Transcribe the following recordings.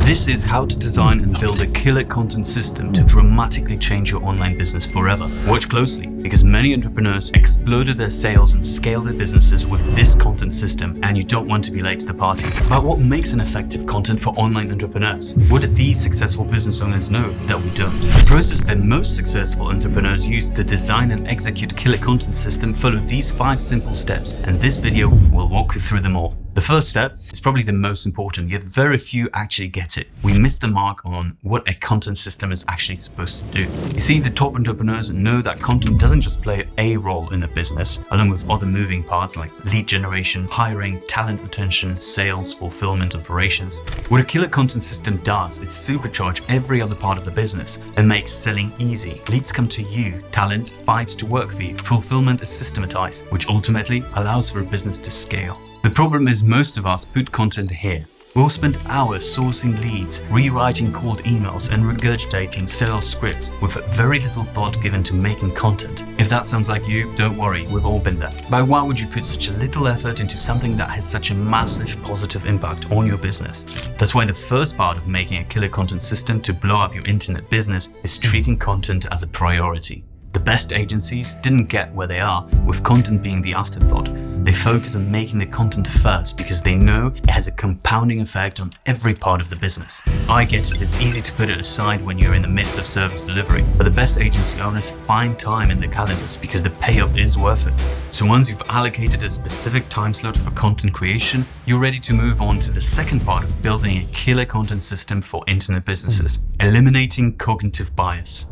This is how to design and build a killer content system to dramatically change your online business forever. Watch closely, because many entrepreneurs exploded their sales and scaled their businesses with this content system, and you don't want to be late to the party. But what makes an effective content for online entrepreneurs? What do these successful business owners know that we don't? The process that most successful entrepreneurs use to design and execute a killer content system follow these 5 simple steps, and this video will walk you through them all. The first step is probably the most important, yet very few actually get it. We miss the mark on what a content system is actually supposed to do. You see, the top entrepreneurs know that content doesn't just play a role in a business, along with other moving parts like lead generation, hiring, talent retention, sales, fulfillment, operations. What a killer content system does is supercharge every other part of the business and makes selling easy. Leads come to you, talent fights to work for you, fulfillment is systematized, which ultimately allows for a business to scale. The problem is most of us put content here. We'll spend hours sourcing leads, rewriting cold emails, and regurgitating sales scripts with very little thought given to making content. If that sounds like you, don't worry, we've all been there. But why would you put such a little effort into something that has such a massive positive impact on your business? That's why the first part of making a killer content system to blow up your internet business is treating content as a priority. The best agencies didn't get where they are with content being the afterthought. They focus on making the content first because they know it has a compounding effect on every part of the business. I get it, it's easy to put it aside when you're in the midst of service delivery, but the best agency owners find time in their calendars because the payoff is worth it. So once you've allocated a specific time slot for content creation, you're ready to move on to the second part of building a killer content system for internet businesses, eliminating cognitive bias.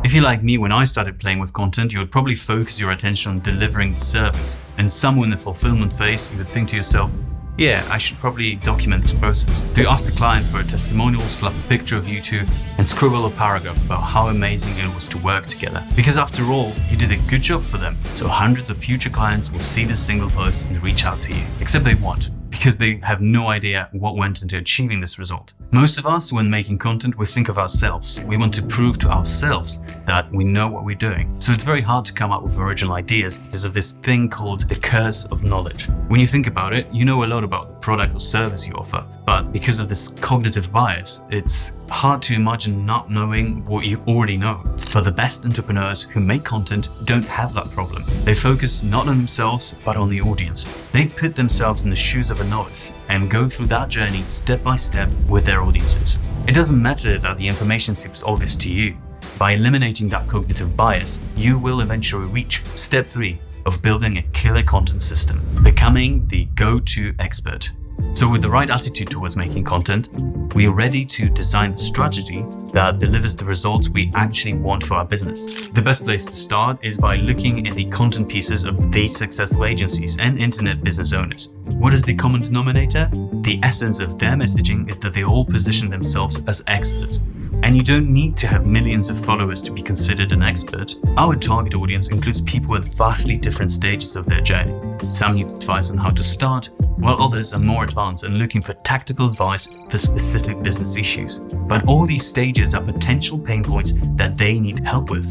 If you're like me, when I started playing with content, you would probably focus your attention on delivering the service. And somewhere in the fulfillment phase, you would think to yourself, yeah, I should probably document this process. So you ask the client for a testimonial, slap a picture of you two, and scribble a paragraph about how amazing it was to work together. Because after all, you did a good job for them, so hundreds of future clients will see this single post and reach out to you. Except they won't, because they have no idea what went into achieving this result. Most of us, when making content, we think of ourselves. We want to prove to ourselves that we know what we're doing. So it's very hard to come up with original ideas because of this thing called the curse of knowledge. When you think about it, you know a lot about the product or service you offer, but because of this cognitive bias, it's hard to imagine not knowing what you already know. But the best entrepreneurs who make content don't have that problem. They focus not on themselves, but on the audience. They put themselves in the shoes of a novice and go through that journey step by step with their audiences. It doesn't matter that the information seems obvious to you. By eliminating that cognitive bias, you will eventually reach step 3 of building a killer content system, becoming the go-to expert. So with the right attitude towards making content, we are ready to design the strategy that delivers the results we actually want for our business. The best place to start is by looking at the content pieces of these successful agencies and internet business owners. What is the common denominator? The essence of their messaging is that they all position themselves as experts. And you don't need to have millions of followers to be considered an expert. Our target audience includes people at vastly different stages of their journey. Some need advice on how to start, while others are more advanced and looking for tactical advice for specific business issues. But all these stages are potential pain points that they need help with.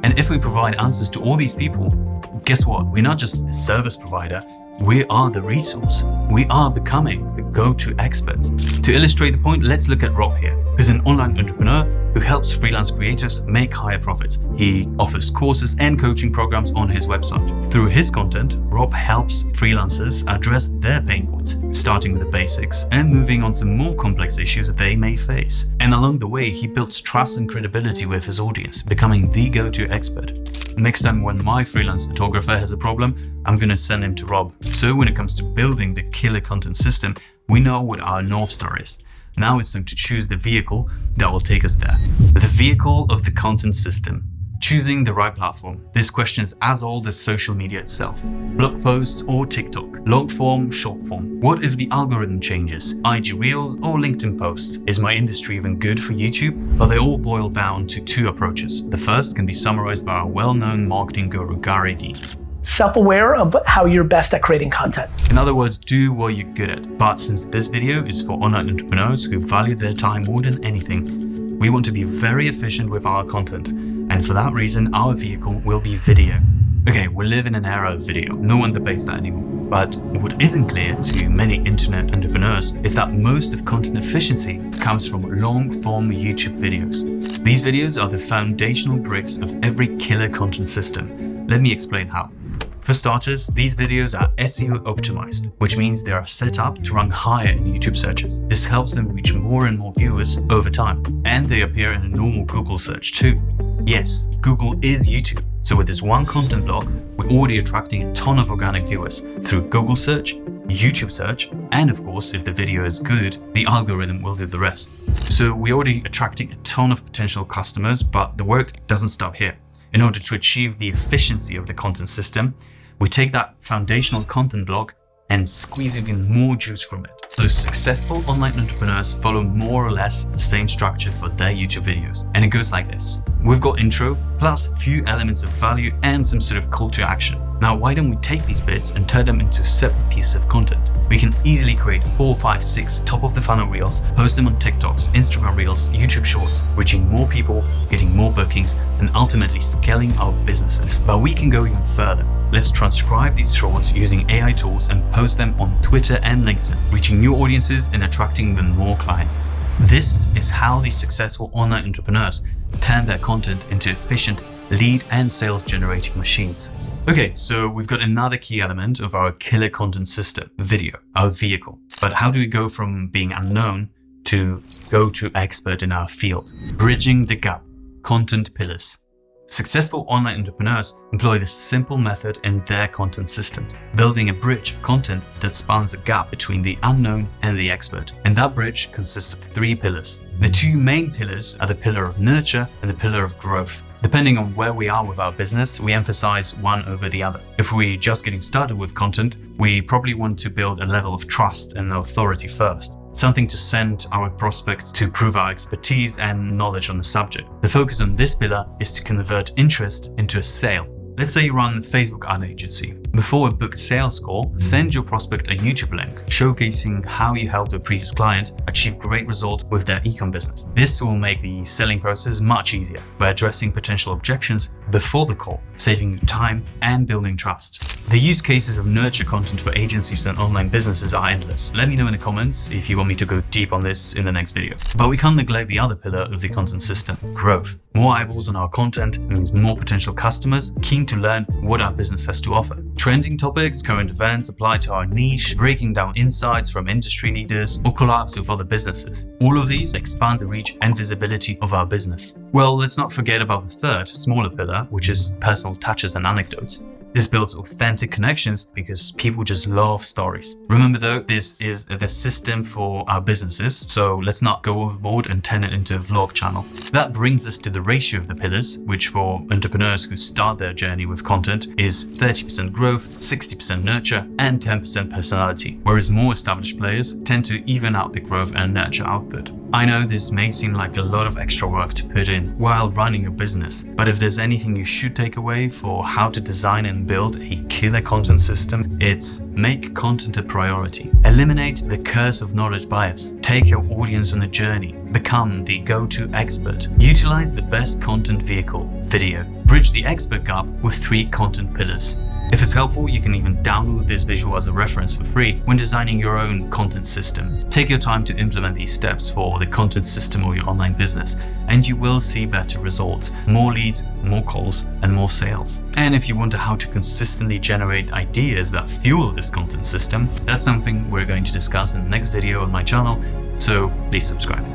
And if we provide answers to all these people, guess what? We're not just a service provider, we are the resource. We are becoming the go-to experts. To illustrate the point, let's look at Rob here, who's an online entrepreneur who helps freelance creators make higher profits. He offers courses and coaching programs on his website. Through his content, Rob helps freelancers address their pain points, starting with the basics and moving on to more complex issues they may face. And along the way, he builds trust and credibility with his audience, becoming the go-to expert. Next time when my freelance photographer has a problem, I'm going to send him to Rob. So when it comes to building the killer content system, we know what our North Star is. Now it's time to choose the vehicle that will take us there. The vehicle of the content system. Choosing the right platform. This question is as old as social media itself. Blog posts or TikTok? Long form, short form? What if the algorithm changes? IG Reels or LinkedIn posts? Is my industry even good for YouTube? Well, they all boil down to 2 approaches. The first can be summarized by our well-known marketing guru, Gary Vee. Self-aware of how you're best at creating content. In other words, do what you're good at. But since this video is for online entrepreneurs who value their time more than anything, we want to be very efficient with our content. And for that reason, our vehicle will be video. Okay, we live in an era of video. No one debates that anymore. But what isn't clear to many internet entrepreneurs is that most of content efficiency comes from long-form YouTube videos. These videos are the foundational bricks of every killer content system. Let me explain how. For starters, these videos are SEO optimized, which means they are set up to rank higher in YouTube searches. This helps them reach more and more viewers over time, and they appear in a normal Google search too. Yes, Google is YouTube, so with this one content block, we're already attracting a ton of organic viewers through Google search, YouTube search, and of course, if the video is good, the algorithm will do the rest. So we're already attracting a ton of potential customers, but the work doesn't stop here. In order to achieve the efficiency of the content system, we take that foundational content block and squeeze even more juice from it. Those successful online entrepreneurs follow more or less the same structure for their YouTube videos. And it goes like this. We've got intro, plus a few elements of value and some sort of call to action. Now, why don't we take these bits and turn them into separate pieces of content? We can easily create 4, 5, 6 top of the funnel reels, post them on TikToks, Instagram Reels, YouTube Shorts, reaching more people, getting more bookings, and ultimately scaling our businesses. But we can go even further. Let's transcribe these shorts using AI tools and post them on Twitter and LinkedIn, reaching new audiences and attracting even more clients. This is how these successful online entrepreneurs turn their content into efficient lead and sales generating machines. Okay, so we've got another key element of our killer content system, video, our vehicle. But how do we go from being unknown to go-to expert in our field? Bridging the gap, content pillars. Successful online entrepreneurs employ this simple method in their content systems, building a bridge of content that spans the gap between the unknown and the expert. And that bridge consists of 3 pillars. The 2 main pillars are the pillar of nurture and the pillar of growth. Depending on where we are with our business, we emphasize one over the other. If we're just getting started with content, we probably want to build a level of trust and authority first. Something to send our prospects to prove our expertise and knowledge on the subject. The focus on this pillar is to convert interest into a sale. Let's say you run a Facebook ad agency. Before a booked sales call, send your prospect a YouTube link showcasing how you helped a previous client achieve great results with their e-com business. This will make the selling process much easier by addressing potential objections before the call, saving you time and building trust. The use cases of nurture content for agencies and online businesses are endless. Let me know in the comments if you want me to go deep on this in the next video. But we can't neglect the other pillar of the content system, growth. More eyeballs on our content means more potential customers keen to learn what our business has to offer. Trending topics, current events applied to our niche, breaking down insights from industry leaders, or collabs with other businesses. All of these expand the reach and visibility of our business. Well, let's not forget about the third, smaller pillar, which is personal touches and anecdotes. This builds authentic connections because people just love stories. Remember though, this is the system for our businesses, so let's not go overboard and turn it into a vlog channel. That brings us to the ratio of the pillars, which for entrepreneurs who start their journey with content is 30% growth, 60% nurture, and 10% personality, whereas more established players tend to even out the growth and nurture output. I know this may seem like a lot of extra work to put in while running a business, but if there's anything you should take away for how to design and build a killer content system, it's make content a priority. Eliminate the curse of knowledge bias. Take your audience on a journey. Become the go-to expert. Utilize the best content vehicle, video. Bridge the expert gap with 3 content pillars. If it's helpful, you can even download this visual as a reference for free when designing your own content system. Take your time to implement these steps for the content system of your online business, and you will see better results, more leads, more calls, and more sales. And if you wonder how to consistently generate ideas that fuel this content system, that's something we're going to discuss in the next video on my channel, so please subscribe.